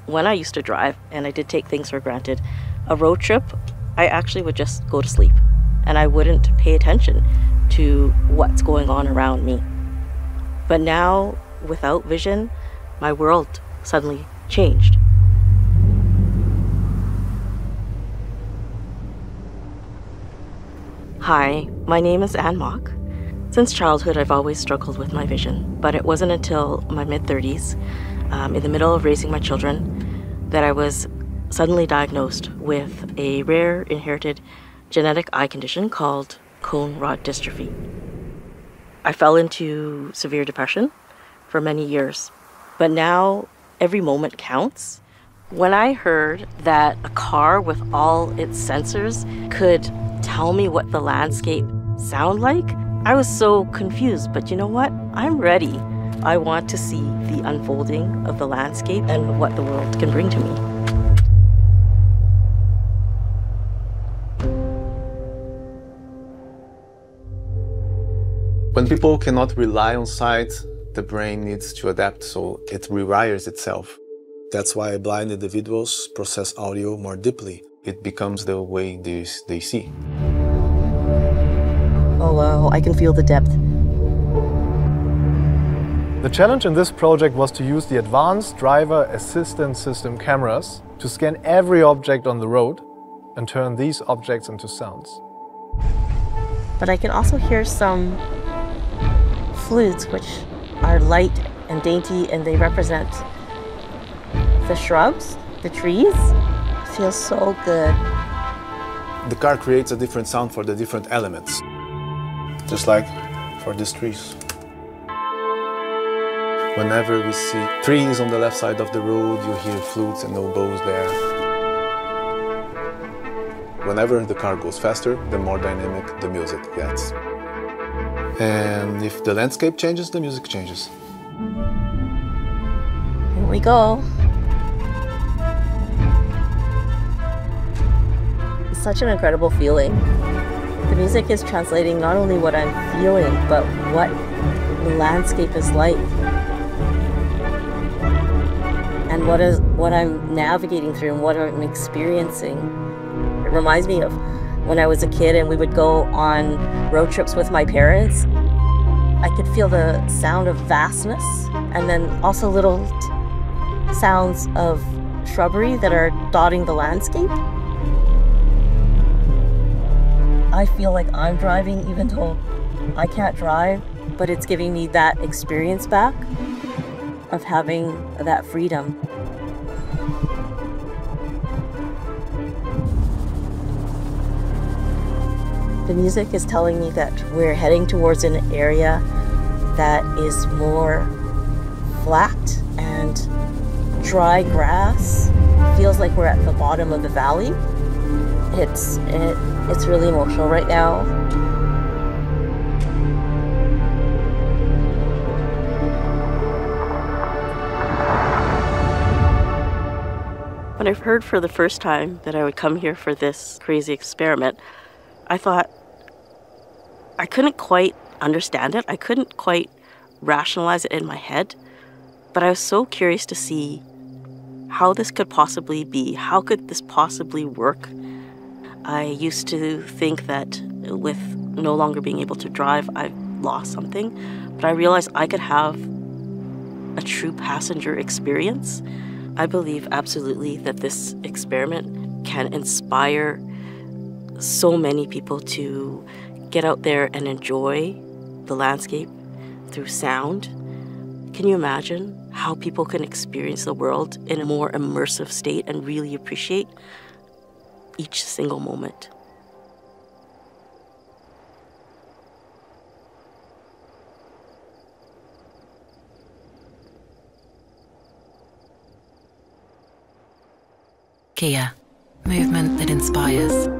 when I used to drive, and I did take things for granted, a road trip, I actually would just go to sleep and I wouldn't pay attention to what's going on around me. But now, without vision, my world suddenly changed. Hi, my name is Anne Mock. Since childhood, I've always struggled with my vision, but it wasn't until my mid-30s, in the middle of raising my children, that I was suddenly diagnosed with a rare inherited genetic eye condition called cone rod dystrophy. I fell into severe depression for many years, but now every moment counts. When I heard that a car with all its sensors could tell me what the landscape sound like, I was so confused, but you know what? I'm ready. I want to see the unfolding of the landscape and what the world can bring to me. When people cannot rely on sight, the brain needs to adapt, so it rewires itself. That's why blind individuals process audio more deeply. It becomes the way they see. Oh wow, I can feel the depth. The challenge in this project was to use the advanced driver assistance system cameras to scan every object on the road and turn these objects into sounds. But I can also hear some flutes, which are light and dainty, and they represent the shrubs, the trees. It feels so good. The car creates a different sound for the different elements, just like for these trees. Whenever we see trees on the left side of the road, you hear flutes and oboes there. Whenever the car goes faster, the more dynamic the music gets. And if the landscape changes, the music changes. Here we go. It's such an incredible feeling. The music is translating not only what I'm feeling, but what the landscape is like. And what I'm navigating through and what I'm experiencing. It reminds me of when I was a kid and we would go on road trips with my parents. I could feel the sound of vastness and then also little sounds of shrubbery that are dotting the landscape. I feel like I'm driving even though I can't drive, but it's giving me that experience back of having that freedom. The music is telling me that we're heading towards an area that is more flat and dry grass. Feels like we're at the bottom of the valley. It's really emotional right now. When I heard for the first time that I would come here for this crazy experiment, I thought I couldn't quite understand it. I couldn't quite rationalize it in my head, but I was so curious to see how this could possibly be. How could this possibly work? I used to think that with no longer being able to drive, I've lost something, but I realized I could have a true passenger experience. I believe absolutely that this experiment can inspire so many people to get out there and enjoy the landscape through sound. Can you imagine how people can experience the world in a more immersive state and really appreciate each single moment? Kia, movement that inspires.